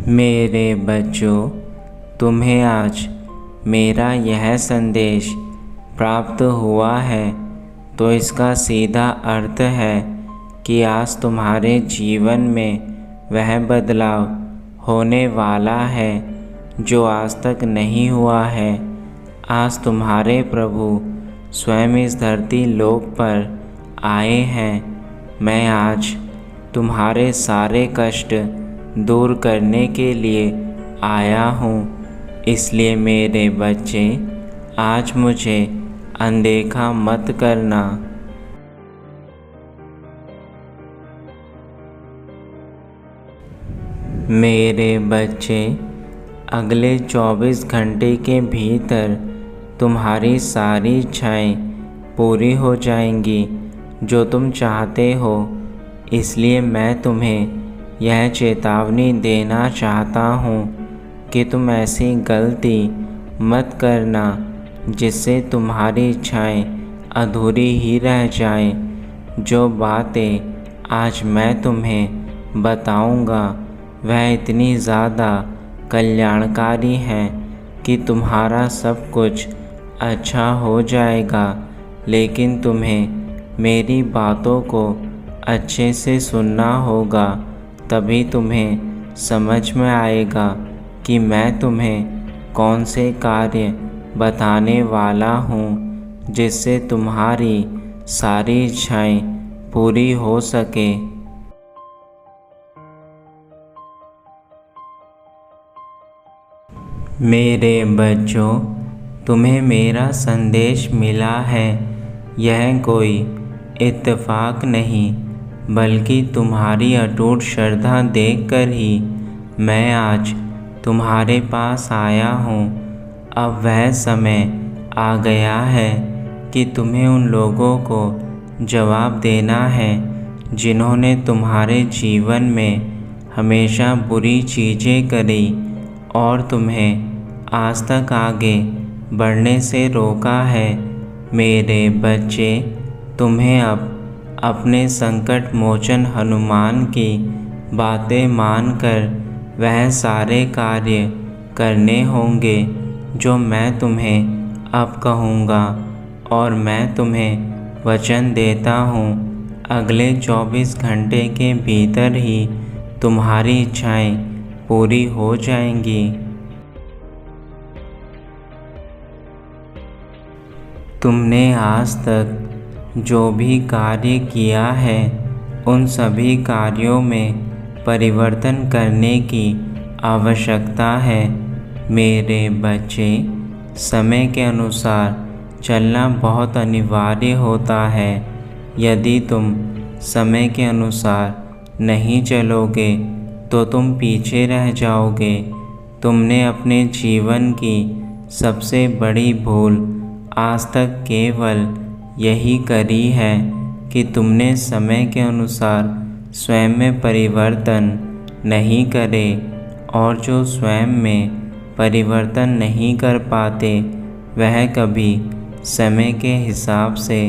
मेरे बच्चों, तुम्हें आज मेरा यह संदेश प्राप्त हुआ है तो इसका सीधा अर्थ है कि आज तुम्हारे जीवन में वह बदलाव होने वाला है जो आज तक नहीं हुआ है। आज तुम्हारे प्रभु स्वयं इस धरती लोक पर आए हैं। मैं आज तुम्हारे सारे कष्ट दूर करने के लिए आया हूँ। इसलिए मेरे बच्चे, आज मुझे अनदेखा मत करना। मेरे बच्चे, अगले 24 घंटे के भीतर तुम्हारी सारी इच्छाएं पूरी हो जाएंगी जो तुम चाहते हो। इसलिए मैं तुम्हें यह चेतावनी देना चाहता हूँ कि तुम ऐसी गलती मत करना जिससे तुम्हारी इच्छाएं अधूरी ही रह जाएं। जो बातें आज मैं तुम्हें बताऊंगा वह इतनी ज़्यादा कल्याणकारी हैं कि तुम्हारा सब कुछ अच्छा हो जाएगा। लेकिन तुम्हें मेरी बातों को अच्छे से सुनना होगा, तभी तुम्हें समझ में आएगा कि मैं तुम्हें कौन से कार्य बताने वाला हूँ जिससे तुम्हारी सारी इच्छाएं पूरी हो सके। मेरे बच्चों, तुम्हें मेरा संदेश मिला है। यह कोई इत्तेफाक नहीं बल्कि तुम्हारी अटूट श्रद्धा देखकर ही मैं आज तुम्हारे पास आया हूँ। अब वह समय आ गया है कि तुम्हें उन लोगों को जवाब देना है जिन्होंने तुम्हारे जीवन में हमेशा बुरी चीज़ें करी और तुम्हें आज तक आगे बढ़ने से रोका है। मेरे बच्चे, तुम्हें अब अपने संकट मोचन हनुमान की बातें मानकर वह सारे कार्य करने होंगे जो मैं तुम्हें अब कहूँगा। और मैं तुम्हें वचन देता हूँ, अगले 24 घंटे के भीतर ही तुम्हारी इच्छाएं पूरी हो जाएंगी। तुमने आज तक जो भी कार्य किया है उन सभी कार्यों में परिवर्तन करने की आवश्यकता है। मेरे बच्चे, समय के अनुसार चलना बहुत अनिवार्य होता है। यदि तुम समय के अनुसार नहीं चलोगे तो तुम पीछे रह जाओगे। तुमने अपने जीवन की सबसे बड़ी भूल आज तक केवल यही करी है कि तुमने समय के अनुसार स्वयं में परिवर्तन नहीं करे, और जो स्वयं में परिवर्तन नहीं कर पाते वह कभी समय के हिसाब से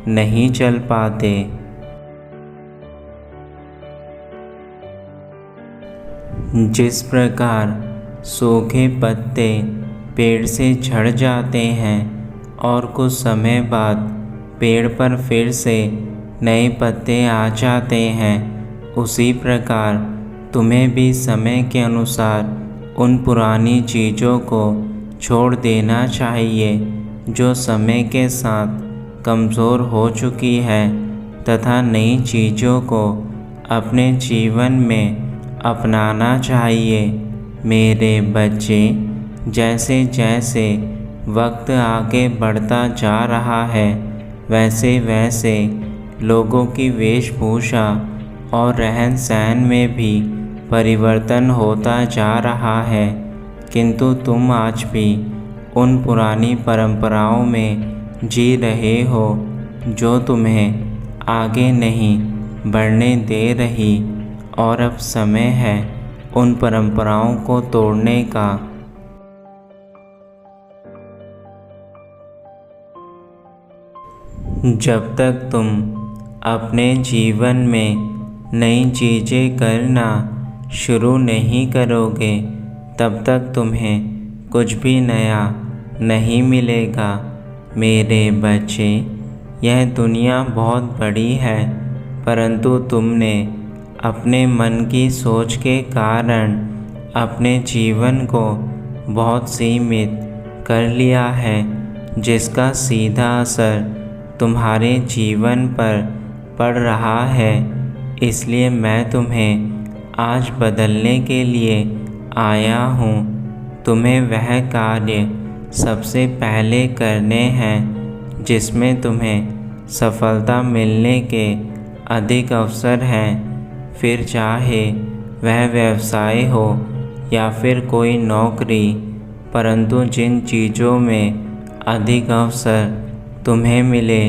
नहीं चल पाते। जिस प्रकार सूखे पत्ते पेड़ से झड़ जाते हैं और कुछ समय बाद पेड़ पर फिर से नए पत्ते आ जाते हैं, उसी प्रकार तुम्हें भी समय के अनुसार उन पुरानी चीज़ों को छोड़ देना चाहिए जो समय के साथ कमज़ोर हो चुकी है, तथा नई चीज़ों को अपने जीवन में अपनाना चाहिए। मेरे बच्चे, जैसे जैसे वक्त आगे बढ़ता जा रहा है वैसे वैसे लोगों की वेशभूषा और रहन सहन में भी परिवर्तन होता जा रहा है, किंतु तुम आज भी उन पुरानी परंपराओं में जी रहे हो जो तुम्हें आगे नहीं बढ़ने दे रही। और अब समय है उन परंपराओं को तोड़ने का। जब तक तुम अपने जीवन में नई चीज़ें करना शुरू नहीं करोगे तब तक तुम्हें कुछ भी नया नहीं मिलेगा। मेरे बच्चे, यह दुनिया बहुत बड़ी है, परंतु तुमने अपने मन की सोच के कारण अपने जीवन को बहुत सीमित कर लिया है, जिसका सीधा असर तुम्हारे जीवन पर पड़ रहा है। इसलिए मैं तुम्हें आज बदलने के लिए आया हूँ। तुम्हें वह कार्य सबसे पहले करने हैं जिसमें तुम्हें सफलता मिलने के अधिक अवसर हैं। फिर चाहे वह व्यवसाय हो या फिर कोई नौकरी, परंतु जिन चीज़ों में अधिक अवसर तुम्हें मिले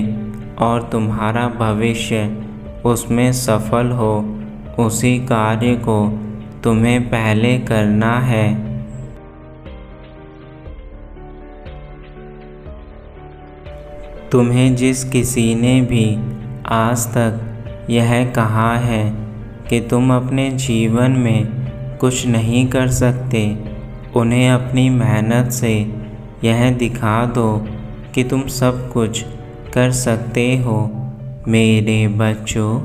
और तुम्हारा भविष्य उसमें सफल हो, उसी कार्य को तुम्हें पहले करना है। तुम्हें जिस किसी ने भी आज तक यह कहा है कि तुम अपने जीवन में कुछ नहीं कर सकते, उन्हें अपनी मेहनत से यह दिखा दो कि तुम सब कुछ कर सकते हो। मेरे बच्चों,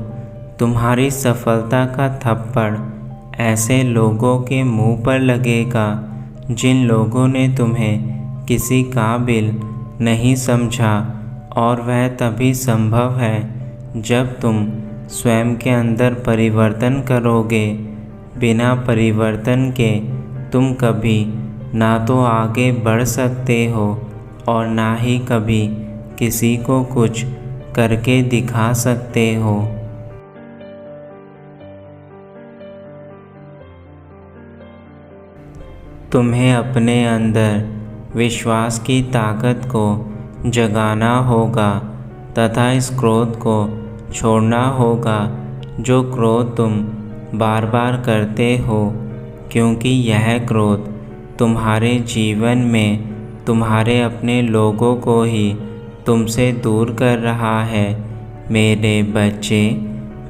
तुम्हारी सफलता का थप्पड़ ऐसे लोगों के मुंह पर लगेगा जिन लोगों ने तुम्हें किसी काबिल नहीं समझा, और वह तभी संभव है जब तुम स्वयं के अंदर परिवर्तन करोगे। बिना परिवर्तन के तुम कभी ना तो आगे बढ़ सकते हो और ना ही कभी किसी को कुछ करके दिखा सकते हो। तुम्हें अपने अंदर विश्वास की ताकत को जगाना होगा तथा इस क्रोध को छोड़ना होगा जो क्रोध तुम बार बार करते हो, क्योंकि यह क्रोध तुम्हारे जीवन में तुम्हारे अपने लोगों को ही तुमसे दूर कर रहा है। मेरे बच्चे,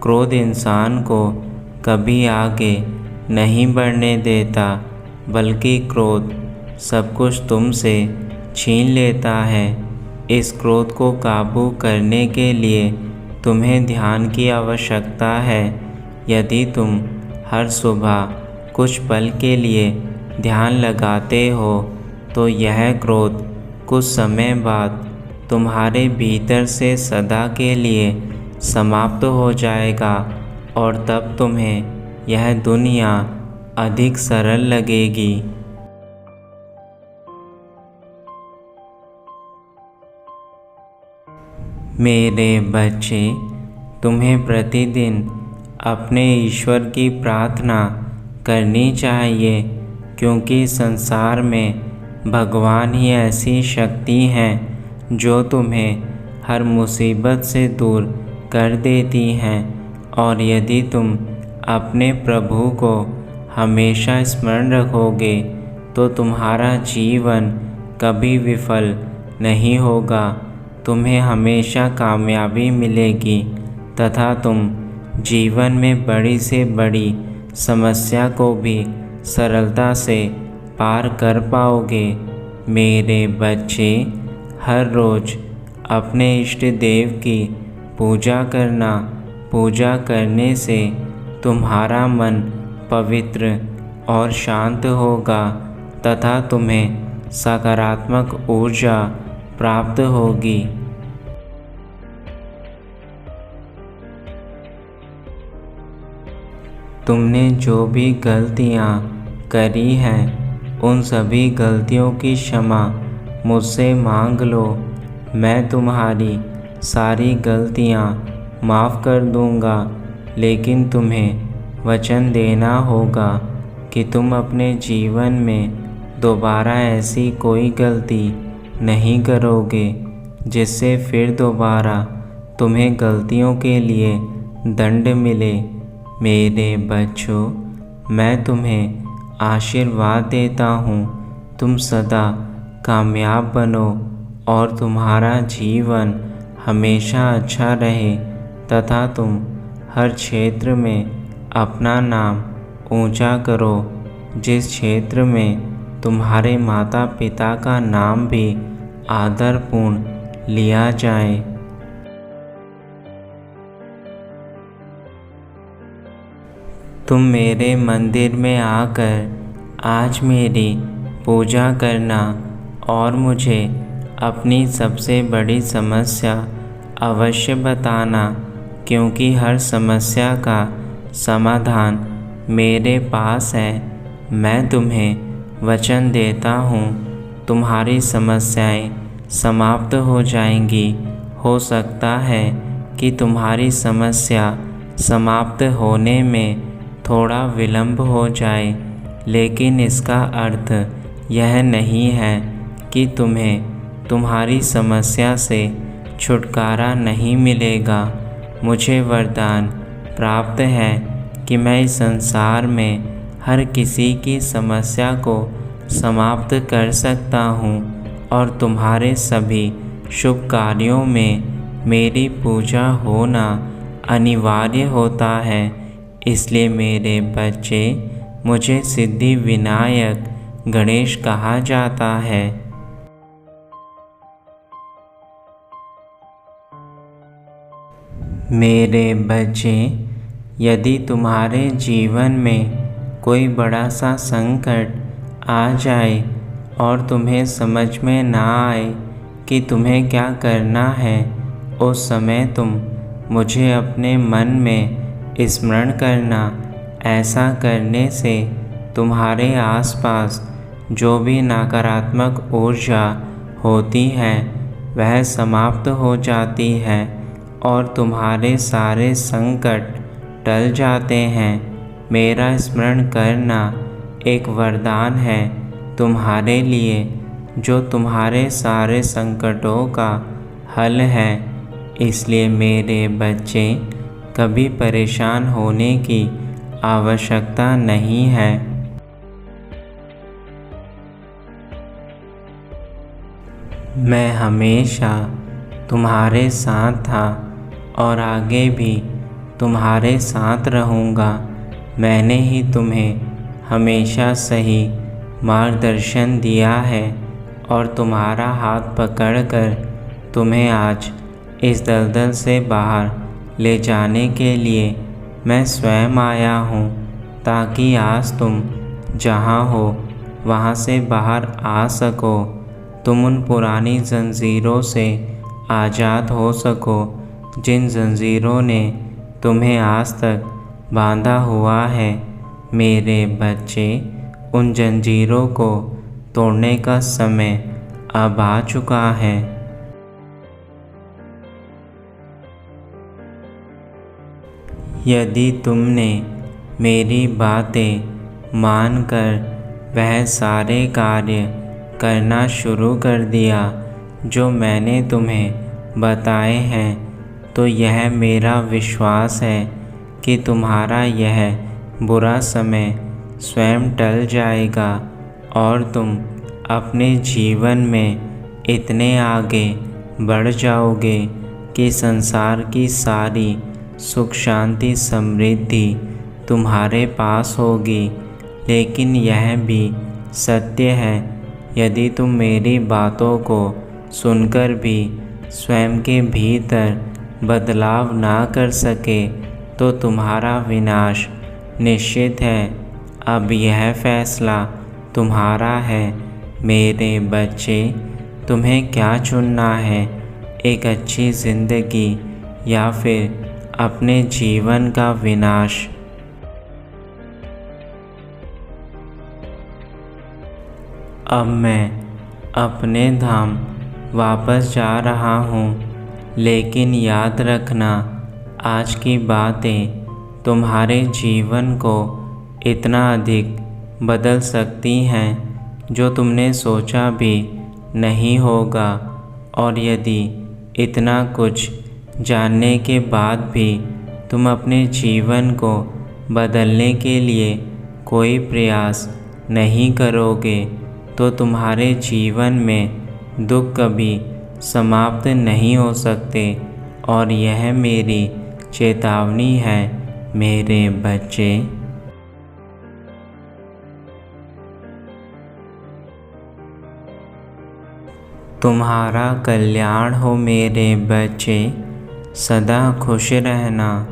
क्रोध इंसान को कभी आगे नहीं बढ़ने देता, बल्कि क्रोध सब कुछ तुमसे छीन लेता है। इस क्रोध को काबू करने के लिए तुम्हें ध्यान की आवश्यकता है। यदि तुम हर सुबह कुछ पल के लिए ध्यान लगाते हो तो यह क्रोध कुछ समय बाद तुम्हारे भीतर से सदा के लिए समाप्त हो जाएगा और तब तुम्हें यह दुनिया अधिक सरल लगेगी। मेरे बच्चे, तुम्हें प्रतिदिन अपने ईश्वर की प्रार्थना करनी चाहिए, क्योंकि संसार में भगवान ही ऐसी शक्ति हैं जो तुम्हें हर मुसीबत से दूर कर देती हैं। और यदि तुम अपने प्रभु को हमेशा स्मरण रखोगे तो तुम्हारा जीवन कभी विफल नहीं होगा। तुम्हें हमेशा कामयाबी मिलेगी तथा तुम जीवन में बड़ी से बड़ी समस्या को भी सरलता से पार कर पाओगे। मेरे बच्चे, हर रोज़ अपने इष्ट देव की पूजा करना। पूजा करने से तुम्हारा मन पवित्र और शांत होगा तथा तुम्हें सकारात्मक ऊर्जा प्राप्त होगी। तुमने जो भी गलतियाँ करी हैं उन सभी गलतियों की क्षमा मुझसे मांग लो। मैं तुम्हारी सारी गलतियाँ माफ़ कर दूँगा, लेकिन तुम्हें वचन देना होगा कि तुम अपने जीवन में दोबारा ऐसी कोई गलती नहीं करोगे जिससे फिर दोबारा तुम्हें गलतियों के लिए दंड मिले। मेरे बच्चों, मैं तुम्हें आशीर्वाद देता हूँ। तुम सदा कामयाब बनो और तुम्हारा जीवन हमेशा अच्छा रहे तथा तुम हर क्षेत्र में अपना नाम ऊंचा करो, जिस क्षेत्र में तुम्हारे माता पिता का नाम भी आदरपूर्ण लिया जाए। तुम मेरे मंदिर में आकर आज मेरी पूजा करना और मुझे अपनी सबसे बड़ी समस्या अवश्य बताना, क्योंकि हर समस्या का समाधान मेरे पास है। मैं तुम्हें वचन देता हूँ, तुम्हारी समस्याएं समाप्त हो जाएंगी। हो सकता है कि तुम्हारी समस्या समाप्त होने में थोड़ा विलंब हो जाए, लेकिन इसका अर्थ यह नहीं है कि तुम्हें तुम्हारी समस्या से छुटकारा नहीं मिलेगा। मुझे वरदान प्राप्त है कि मैं इस संसार में हर किसी की समस्या को समाप्त कर सकता हूँ और तुम्हारे सभी शुभ कार्यों में मेरी पूजा होना अनिवार्य होता है। इसलिए मेरे बच्चे, मुझे सिद्धि विनायक गणेश कहा जाता है। मेरे बच्चे, यदि तुम्हारे जीवन में कोई बड़ा सा संकट आ जाए और तुम्हें समझ में ना आए कि तुम्हें क्या करना है, उस समय तुम मुझे अपने मन में स्मरण करना। ऐसा करने से तुम्हारे आसपास जो भी नकारात्मक ऊर्जा होती है वह समाप्त हो जाती है और तुम्हारे सारे संकट टल जाते हैं। मेरा स्मरण करना एक वरदान है तुम्हारे लिए, जो तुम्हारे सारे संकटों का हल है। इसलिए मेरे बच्चे, कभी परेशान होने की आवश्यकता नहीं है। मैं हमेशा तुम्हारे साथ था और आगे भी तुम्हारे साथ रहूँगा। मैंने ही तुम्हें हमेशा सही मार्गदर्शन दिया है और तुम्हारा हाथ पकड़कर तुम्हें आज इस दलदल से बाहर ले जाने के लिए मैं स्वयं आया हूँ, ताकि आज तुम जहाँ हो वहाँ से बाहर आ सको। तुम उन पुरानी जंजीरों से आज़ाद हो सको जिन जंजीरों ने तुम्हें आज तक बांधा हुआ है। मेरे बच्चे, उन जंजीरों को तोड़ने का समय अब आ चुका है। यदि तुमने मेरी बातें मानकर वह सारे कार्य करना शुरू कर दिया जो मैंने तुम्हें बताए हैं, तो यह मेरा विश्वास है कि तुम्हारा यह बुरा समय स्वयं टल जाएगा और तुम अपने जीवन में इतने आगे बढ़ जाओगे कि संसार की सारी सुख शांति समृद्धि तुम्हारे पास होगी। लेकिन यह भी सत्य है, यदि तुम मेरी बातों को सुनकर भी स्वयं के भीतर बदलाव ना कर सके तो तुम्हारा विनाश निश्चित है। अब यह फैसला तुम्हारा है। मेरे बच्चे, तुम्हें क्या चुनना है, एक अच्छी ज़िंदगी या फिर अपने जीवन का विनाश? अब मैं अपने धाम वापस जा रहा हूँ, लेकिन याद रखना, आज की बातें तुम्हारे जीवन को इतना अधिक बदल सकती हैं जो तुमने सोचा भी नहीं होगा। और यदि इतना कुछ जानने के बाद भी तुम अपने जीवन को बदलने के लिए कोई प्रयास नहीं करोगे तो तुम्हारे जीवन में दुख कभी समाप्त नहीं हो सकते। और यह मेरी चेतावनी है मेरे बच्चे। तुम्हारा कल्याण हो मेरे बच्चे, सदा खुश रहना।